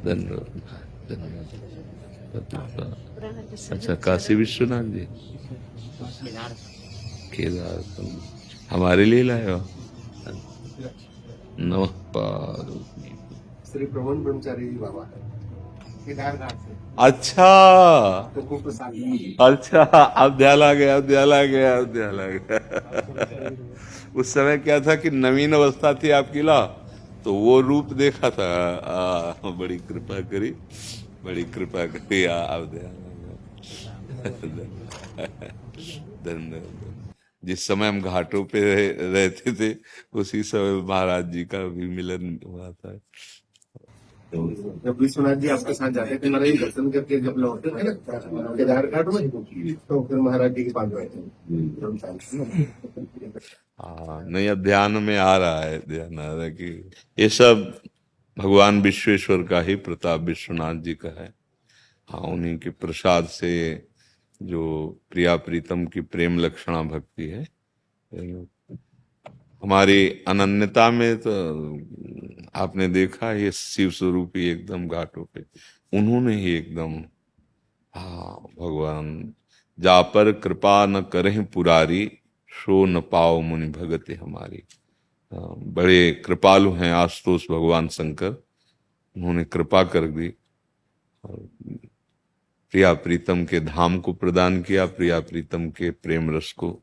धन्यवाद धन्यवाद। अच्छा, काशी विश्वनाथ जी, केदार हमारे लिए लाए हो? नमः पार्वती। श्री प्रमोद ब्रह्मचारी जी बाबा है केदारनाथ से। अच्छा तो खूब पसंद अच्छा, अब ध्यान आ गया, अब ध्यान आ गया, अब ध्यान आ गया। उस समय क्या था कि नवीन अवस्था थी आपकी ला, तो वो रूप देखा था। बड़ी कृपा करी, बड़ी कृपा करी। अब ध्यान आ गया। धन्यवाद। जिस समय हम घाटों पे रहते थे, उसी समय महाराज जी का भी मिलन हुआ था। जब विश्वनाथ जी आपके साथ जाते थे महाराज जी दर्शन करके जब लौटते थे ना केदारनाथ में, तो फिर महाराज जी के पास गए थे। हाँ, नहीं, अब ध्यान में आ रहा है, ध्यान आ रहा है कि ये सब भगवान विश्वेश्वर का ही प्रताप, विश्वनाथ जी का है। हाँ, उन्हीं के प्रसाद से जो प्रिया प्रीतम की प्रेम लक्षणा भक्ति है, हमारी अनन्यता में तो आपने देखा, ये शिव स्वरूप ही एकदम घाटों पे उन्होंने ही एकदम। हाँ, भगवान जा पर कृपा न करें पुरारी, सो न पाओ मुनि भगति हमारी। बड़े कृपालु हैं आशुतोष भगवान शंकर, उन्होंने कृपा कर दी और प्रिया प्रीतम के धाम को प्रदान किया, प्रिया प्रीतम के प्रेम रस को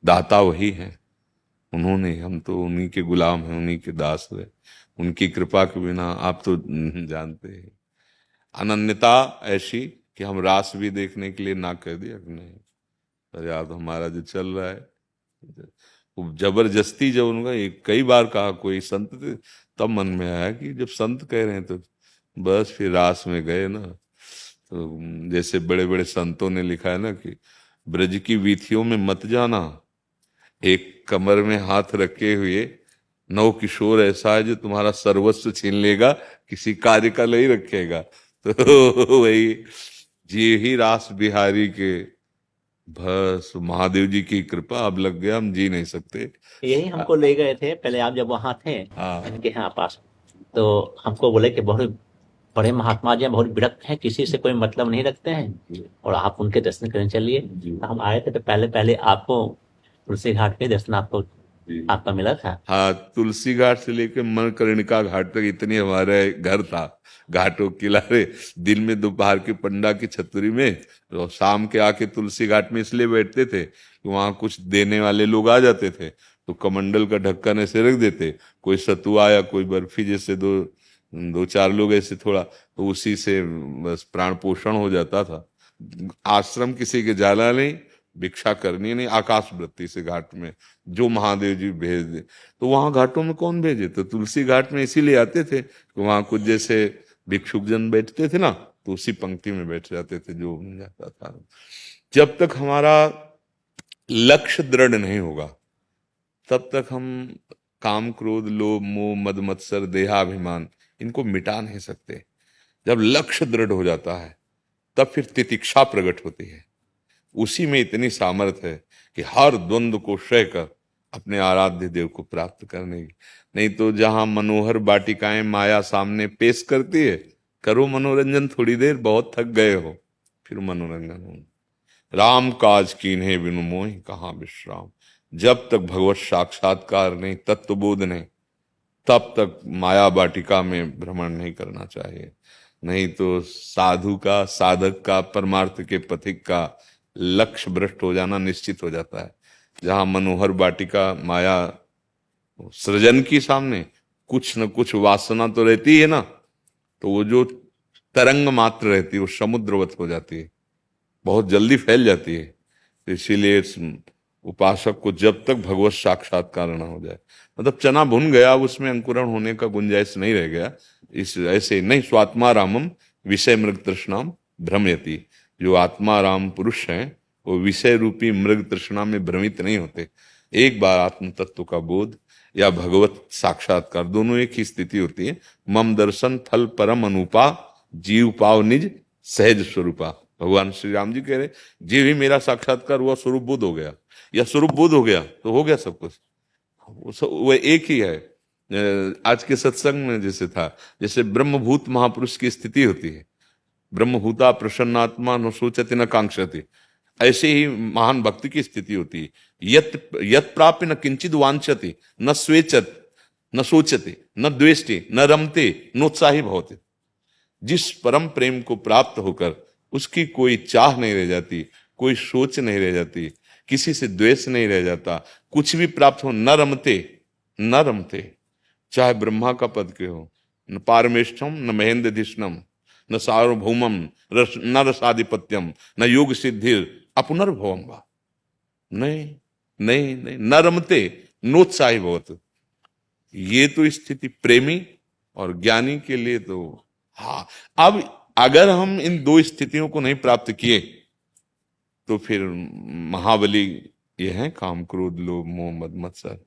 दाता वही है उन्होंने। हम तो उन्हीं के गुलाम हैं, उन्हीं के दास हैं। उनकी कृपा के बिना आप तो जानते हैं, अनन्यता ऐसी कि हम रास भी देखने के लिए ना कह दिया कि नहीं, पर याद हमारा जो चल रहा है वो जबरदस्ती। जब उनका एक कई बार कहा कोई संत थे, तब मन में आया कि जब संत कह रहे हैं तो बस फिर रास में गए ना। तो जैसे बड़े बड़े संतों ने लिखा है ना कि ब्रज की वीथियों में मत जाना, एक कमर में हाथ रखे हुए नव किशोर ऐसा है जो तुम्हारा सर्वस्व छीन लेगा, किसी कार्य का नहीं रखेगा। तो वही जी ही रास बिहारी के, बस महादेव जी की कृपा अब लग गया, हम जी नहीं सकते। यही हमको ले गए थे पहले, आप जब वहां थे हाँ इनके यहाँ पास, तो हमको बोले कि बहुत बड़े महात्मा जी हैं, बहुत विरक्त हैं, किसी से कोई मतलब नहीं रखते हैं, और आप उनके दर्शन करने चलिए। तो हम आए थे तो पहले पहले आपको तुलसी घाट के दर्शन आपको आपका मिला था। हाँ, तुलसी घाट से लेकर मणिकर्णिका घाट तक इतनी हमारे घर था, घाटों के किनारे। दिन में दोपहर की पंडा की छतरी में, और शाम के आके तुलसी घाट में इसलिए बैठते थे कि वहां कुछ देने वाले लोग आ जाते थे, तो कमंडल का ढक्कन ऐसे रख देते, कोई सतुआ या कोई बर्फी, जैसे दो दो चार लोग ऐसे थोड़ा, तो उसी से बस प्राण पोषण हो जाता था। आश्रम किसी के जाना नहीं, भिक्षा करनी नहीं, आकाश वृत्ति से घाट में जो महादेव जी भेज दे। तो वहां घाटों में कौन भेजे, तो तुलसी घाट में इसीलिए आते थे कि वहां कुछ जैसे भिक्षुक जन बैठते थे ना, तो उसी पंक्ति में बैठ जाते थे जो मिल जाता था। जब तक हमारा लक्ष्य दृढ़ नहीं होगा, तब तक हम काम क्रोध लोभ मोह मद मत्सर देहाभिमान इनको मिटा नहीं सकते। जब लक्ष्य दृढ़ हो जाता है, तब फिर तितिक्षा प्रकट होती है। उसी में इतनी सामर्थ्य है कि हर द्वंद्व को क्षय कर अपने आराध्य देव को प्राप्त करने की। नहीं तो जहां मनोहर बाटिकाएं माया सामने पेश करती है, करो मनोरंजन थोड़ी देर, बहुत थक गए हो, फिर मनोरंजन हो। राम काज कीन्हे बिनु मोहि कहाँ विश्राम। जब तक भगवत साक्षात्कार नहीं, तत्व बोध नहीं, तब तक माया बाटिका में भ्रमण नहीं करना चाहिए। नहीं तो साधु का, साधक का, परमार्थ के पथिक का लक्ष्य भ्रष्ट हो जाना निश्चित हो जाता है। जहां मनोहर बाटिका माया सृजन की सामने कुछ न कुछ वासना तो रहती है ना, तो वो जो तरंग मात्र रहती है वो समुद्रवत हो जाती है, बहुत जल्दी फैल जाती है। तो इसीलिए इस उपासक को जब तक भगवत साक्षात्कार न हो जाए, मतलब चना भुन गया, उसमें अंकुरण होने का गुंजाइश नहीं रह गया, इस ऐसे नहीं, स्वात्मा रामम विषय मृग तृष्णाम भ्रमयति। जो आत्मा राम पुरुष हैं, वो विषय रूपी मृग तृष्णा में भ्रमित नहीं होते। एक बार आत्म तत्व का बोध या भगवत साक्षात्कार, दोनों एक ही स्थिति होती है। मम दर्शन फल परम अनुपा, जीव पाव निज सहज स्वरूपा। भगवान श्री राम जी कह रहे, जी भी मेरा साक्षात्कार हुआ, स्वरूप बोध हो गया, या स्वरूप बोध हो गया तो हो गया सब कुछ, वो एक ही है। आज के सत्संग में जैसे था, जैसे ब्रह्मभूत महापुरुष की स्थिति होती है, ब्रह्मभूता प्रसन्नात्मा न सोचति न कांक्षति, ऐसे ही महान भक्ति की स्थिति होती है। यत यत प्राप्य न किंचित वांछति न स्वेचत न सोचते न द्वेष्टि न रमते नोत्साही भवते। जिस परम प्रेम को प्राप्त होकर उसकी कोई चाह नहीं रह जाती, कोई सोच नहीं रह जाती, किसी से द्वेष नहीं रह जाता, कुछ भी प्राप्त हो न रमते न रमते, चाहे ब्रह्मा का पद के हो, न पारमेष्ठम न महेंद्रधिष्णम न सार्वभौमम न रसाधिपत्यम न योग सिद्धिर अपुनर्भवम वा, नहीं नहीं नहीं, न रमते नोत्साही भवत। ये तो स्थिति प्रेमी और ज्ञानी के लिए तो, हाँ। अब अगर हम इन दो स्थितियों को नहीं प्राप्त किए तो फिर महाबली ये हैं काम क्रोध लोभ मोह मद मत्सर,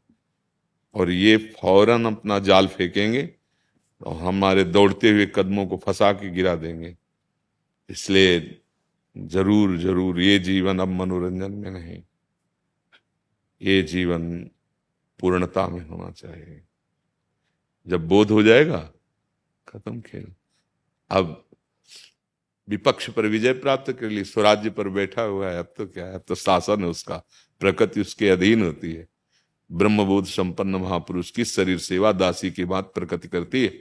और ये फौरन अपना जाल फेंकेंगे और हमारे दौड़ते हुए कदमों को फंसा के गिरा देंगे। इसलिए जरूर जरूर ये जीवन अब मनोरंजन में नहीं, ये जीवन पूर्णता में होना चाहिए। जब बोध हो जाएगा खत्म खेल। अब विपक्ष पर विजय प्राप्त कर ली, स्वराज्य पर बैठा हुआ है, अब तो क्या है, अब तो शासन है उसका, प्रकृति उसके अधीन होती है। ब्रह्मबोध संपन्न महापुरुष की शरीर सेवा दासी की बात प्रकृति करती है,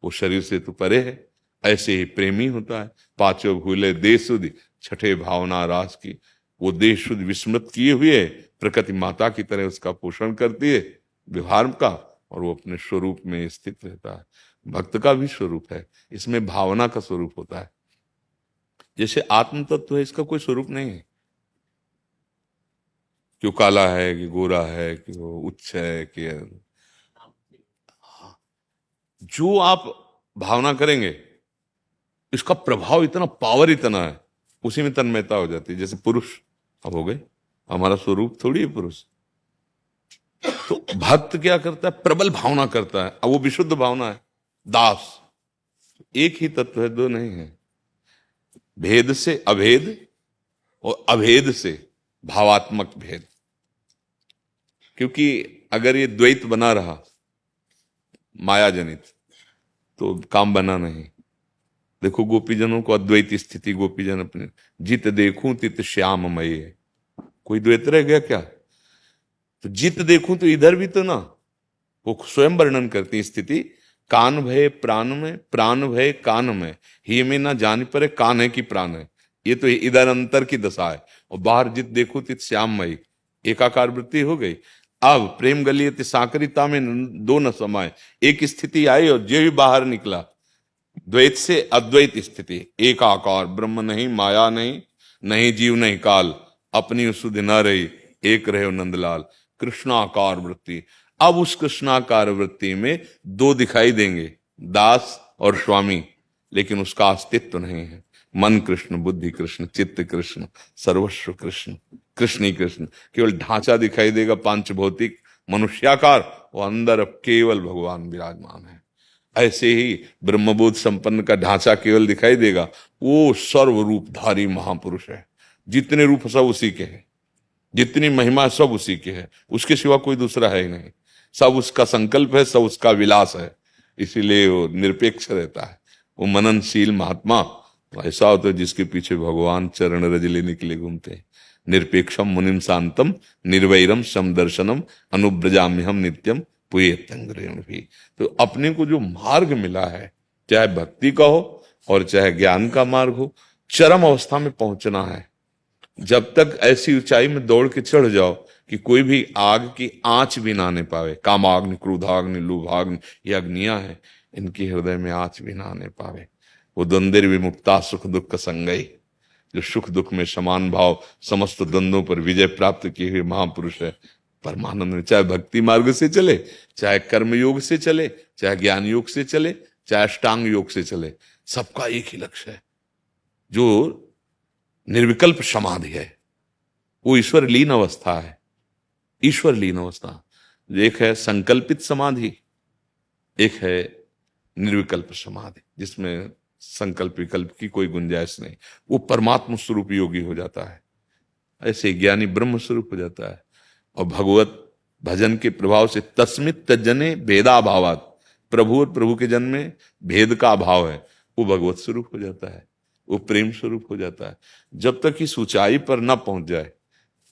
वो शरीर से तो परे है। ऐसे ही प्रेमी होता है, पांचों भूले देश सुधि छठे भावना रास की, वो देश शुद्ध विस्मृत किए हुए प्रकृति माता की तरह उसका पोषण करती है व्यवहार का, और वो अपने स्वरूप में स्थित रहता है। भक्त का भी स्वरूप है, इसमें भावना का स्वरूप होता है। जैसे आत्म तत्व है, इसका कोई स्वरूप नहीं है, क्यों काला है कि गोरा है कि वो उच्च है कि, जो आप भावना करेंगे इसका प्रभाव इतना, पावर इतना है, उसी में तन्मयता हो जाती है। जैसे पुरुष अब हो गए, हमारा स्वरूप थोड़ी है पुरुष। तो भक्त क्या करता है, प्रबल भावना करता है, अब वो विशुद्ध भावना है। दास एक ही तत्व है, दो नहीं है। भेद से अभेद और अभेद से भावात्मक भेद, क्योंकि अगर ये द्वैत बना रहा माया जनित तो काम बना नहीं। देखो गोपीजनों को अद्वैत स्थिति, गोपीजन अपने जित देखूं तित श्याममय है, कोई द्वैत रह गया क्या? तो जित देखूं तो इधर भी तो ना, वो स्वयं वर्णन करती स्थिति, कान भय प्राण में, प्राण भय कान में, ही में ना जान परे कान है कि प्राण है। ये तो इधर अंतर की दशा है, और बाहर जित देखो तित श्याममयी, एकाकार वृत्ति हो गई। अब प्रेम गलियत साकरिता में दो न समाये, एक स्थिति आई और जो भी बाहर निकला द्वैत से अद्वैत स्थिति, एकाकार ब्रह्म नहीं, माया नहीं, नहीं जीव नहीं काल, अपनी सुध न रही, एक रहे नंदलाल, कृष्णाकार वृत्ति। अब उस कृष्णाकार वृत्ति में दो दिखाई देंगे, दास और स्वामी, लेकिन उसका अस्तित्व नहीं है। मन कृष्ण, बुद्धि कृष्ण, चित्त कृष्ण, सर्वस्व कृष्ण, कृष्ण ही कृष्ण। केवल ढांचा दिखाई देगा पांच भौतिक मनुष्याकार, वो अंदर केवल भगवान विराजमान है। ऐसे ही ब्रह्मबोध संपन्न का ढांचा केवल दिखाई देगा, वो सर्वरूपधारी महापुरुष है। जितने रूप सब उसी के हैं, जितनी महिमा सब उसी के है, उसके सिवा कोई दूसरा है ही नहीं। सब उसका संकल्प है, सब उसका विलास है, इसीलिए वो निरपेक्ष रहता है। वो मननशील महात्मा ऐसा होता है जिसके पीछे भगवान चरण रज लेने के लिए घूमते हैं। निरपेक्षम मुनिम शांतम निर्वैरम समदर्शनम अनुब्रजाम्यहम नित्यम पुयेतंग्रेण भी। तो अपने को जो मार्ग मिला है, चाहे भक्ति का हो और चाहे ज्ञान का मार्ग हो, चरम अवस्था में पहुंचना है। जब तक ऐसी ऊंचाई में दौड़ के चढ़ जाओ कि कोई भी आग की आंच भी ना आने पावे, कामाग्नि, क्रोधाग्नि, लोभाग्नि, ये अग्नियां हैं, इनकी हृदय में आंच भी ना आने पावे, वो द्वंद्व विमुक्ता सुख दुख संगई, जो सुख दुख में समान भाव समस्त द्वंद्वों पर विजय प्राप्त किए हुए महापुरुष है परमानंद में। चाहे भक्ति मार्ग से चले, चाहे कर्म योग से चले, चाहे ज्ञान योग से चले, चाहे अष्टांग योग से चले, सबका एक ही लक्ष्य है, जो निर्विकल्प समाधि है। वो ईश्वर लीन अवस्था है, ईश्वर लीन अवस्था। एक है संकल्पित समाधि, एक है निर्विकल्प समाधि, जिसमें संकल्प विकल्प की कोई गुंजाइश नहीं। वो परमात्मा स्वरूप योगी हो जाता है, ऐसे ज्ञानी ब्रह्म स्वरूप हो जाता है। और भगवत भजन के प्रभाव से तस्मित तज्जने भेदाभावात, प्रभु और प्रभु के जन में भेद का अभाव है, वो भगवत स्वरूप हो जाता है, वो प्रेम स्वरूप हो जाता है। जब तक इस ऊंचाई पर ना पहुंच जाए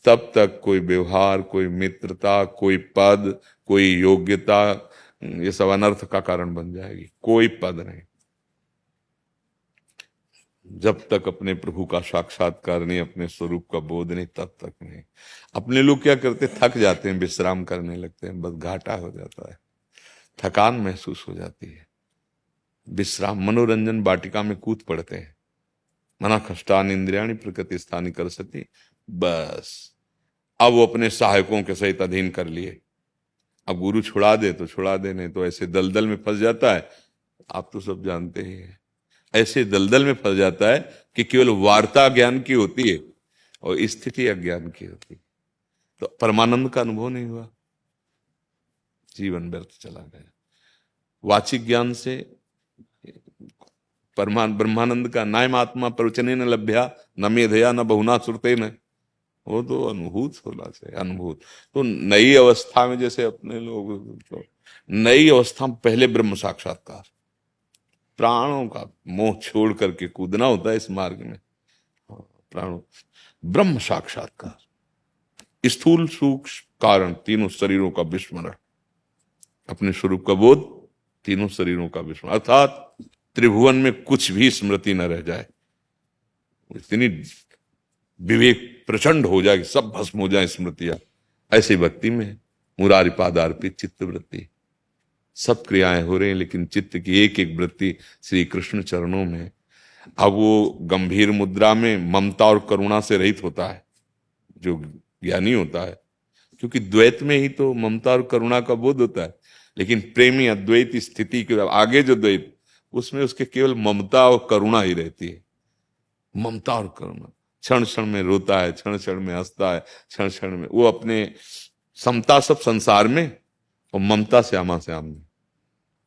तब तक कोई व्यवहार, कोई मित्रता, कोई पद, कोई योग्यता, ये सब अनर्थ का कारण बन जाएगी। कोई पद नहीं, जब तक अपने प्रभु का साक्षात्कार नहीं, अपने स्वरूप का बोध नहीं, तब तक नहीं। अपने लोग क्या करते, थक जाते हैं, विश्राम करने लगते हैं, बस घाटा हो जाता है, थकान महसूस हो जाती है, विश्राम, मनोरंजन वाटिका में कूद पड़ते हैं। मना खष्टान इंद्रियाणी प्रकृति स्थानी कर सती, बस अब वो अपने सहायकों के सहित अधीन कर लिए। अब गुरु छुड़ा दे तो छुड़ा दे, नहीं तो ऐसे दलदल में फंस जाता है। आप तो सब जानते ही हैं, ऐसे दलदल में फंस जाता है कि केवल वार्ता ज्ञान की होती है और स्थिति अज्ञान की होती है। तो परमानंद का अनुभव नहीं हुआ, जीवन व्यर्थ चला गया। वाचिक ज्ञान से ब्रह्मानंद का नायम आत्मा प्रवचने न लभ्या न मेधया न बहुना श्रुते न, वो तो अनुभूत होना चाहिए, अनुभूत। तो नई अवस्था में, जैसे अपने लोग तो नई अवस्था में पहले ब्रह्म साक्षात्कार, प्राणों का मोह छोड़ करके कूदना होता है इस मार्ग में। प्राणों, ब्रह्म साक्षात्कार, स्थूल सूक्ष्म कारण तीनों शरीरों का विस्मरण, अपने स्वरूप का बोध, तीनों शरीरों का विस्मरण, अर्थात त्रिभुवन में कुछ भी स्मृति न रह जाए, इतनी विवेक प्रचंड हो जाए कि सब भस्म हो जाए स्मृतियां। ऐसी भक्ति में मुरारी पादार्पित चित्त वृत्ति, सब क्रियाएं हो रही हैं लेकिन चित्त की एक एक वृत्ति श्री कृष्ण चरणों में। अब वो गंभीर मुद्रा में ममता और करुणा से रहित होता है जो ज्ञानी होता है, क्योंकि द्वैत में ही तो ममता और करुणा का बोध होता है। लेकिन प्रेमी अद्वैत स्थिति के आगे जो द्वैत, उसमें उसके केवल ममता और करुणा ही रहती है। ममता और करुणा, क्षण क्षण में रोता है, क्षण क्षण में हंसता है, क्षण क्षण में वो अपने समता सब संसार में और ममता श्यामा श्याम में,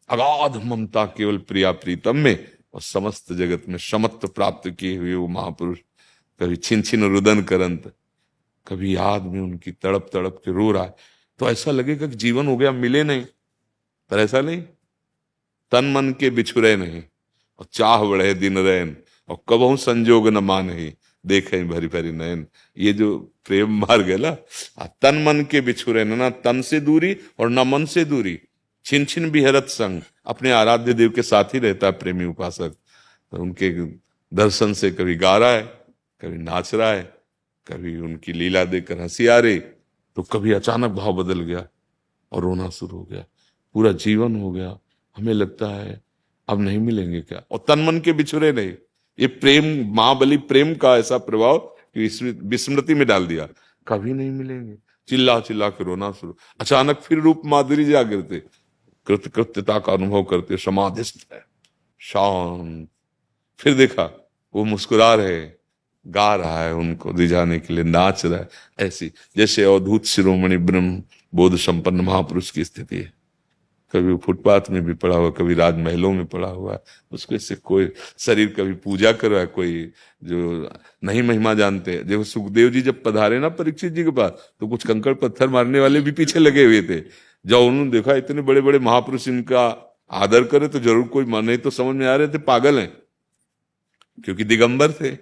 अगाध ममता केवल प्रिया प्रीतम में, और समस्त जगत में समत्व प्राप्त किए हुए वो महापुरुष कभी छिन छिन रुदन करंत, कभी याद में उनकी तड़प तड़प के रो रहा है तो ऐसा लगेगा कि जीवन हो गया, मिले नहीं। पर ऐसा नहीं, तन मन के बिछुरे नहीं और चाह बढ़े दिन रैन और कबहू संजोग न मानही देखे भरी भरी नयन। ये जो प्रेम मार्ग है ना, तन मन के बिछुरे, ना तन से दूरी और ना मन से दूरी, छिन छिन बिहरत संग, अपने आराध्य देव के साथ ही रहता है प्रेमी उपासक। तो उनके दर्शन से कभी गा रहा है, कभी नाच रहा है, कभी उनकी लीला देखकर हंसी आ रही, तो कभी अचानक भाव बदल गया और रोना शुरू हो गया, पूरा जीवन हो गया। हमें लगता है अब नहीं मिलेंगे क्या, और तन मन के बिछुरे नहीं। ये प्रेम, महाबली प्रेम का ऐसा प्रभाव कि विस्मृति में डाल दिया, कभी नहीं मिलेंगे, चिल्ला चिल्ला के रोना शुरू। अचानक फिर रूप माधुरी जागृति, कृत्यता का अनुभव करते, समाधिस्थ है, शांत। फिर देखा वो मुस्कुरा रहे, गा रहा है, उनको रिझाने के लिए नाच रहा है। ऐसी जैसे अवधूत शिरोमणि ब्रह्म बोध संपन्न महापुरुष की स्थिति है। कभी वो फुटपाथ में भी पड़ा हुआ, कभी राजमहलों में पड़ा हुआ है, उसको इससे कोई शरीर कभी पूजा कर रहा है, कोई जो नहीं महिमा जानते। देखो सुखदेव जी जब पधारे ना परीक्षित जी के पास, तो कुछ कंकड़ पत्थर मारने वाले भी पीछे लगे हुए थे। जब उन्होंने देखा इतने बड़े बड़े महापुरुष इनका आदर करे तो जरूर कोई नहीं तो समझ में आ रहे थे पागल हैं, क्योंकि दिगंबर थे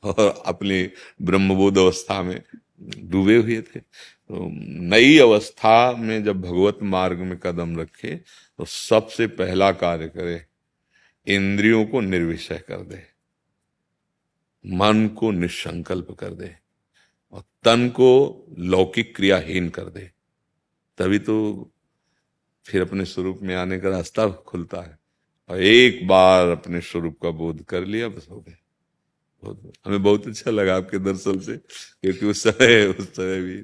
और अपनी ब्रह्मबोध अवस्था में डूबे हुए थे। तो नई अवस्था में जब भगवत मार्ग में कदम रखे तो सबसे पहला कार्य करे, इंद्रियों को निर्विषय कर दे, मन को निसंकल्प कर दे और तन को लौकिक क्रियाहीन कर दे। तभी तो फिर अपने स्वरूप में आने का रास्ता खुलता है। और एक बार अपने स्वरूप का बोध कर लिया, बस हो गए। हमें बहुत अच्छा लगा आपके दर्शन से, क्योंकि उस समय भी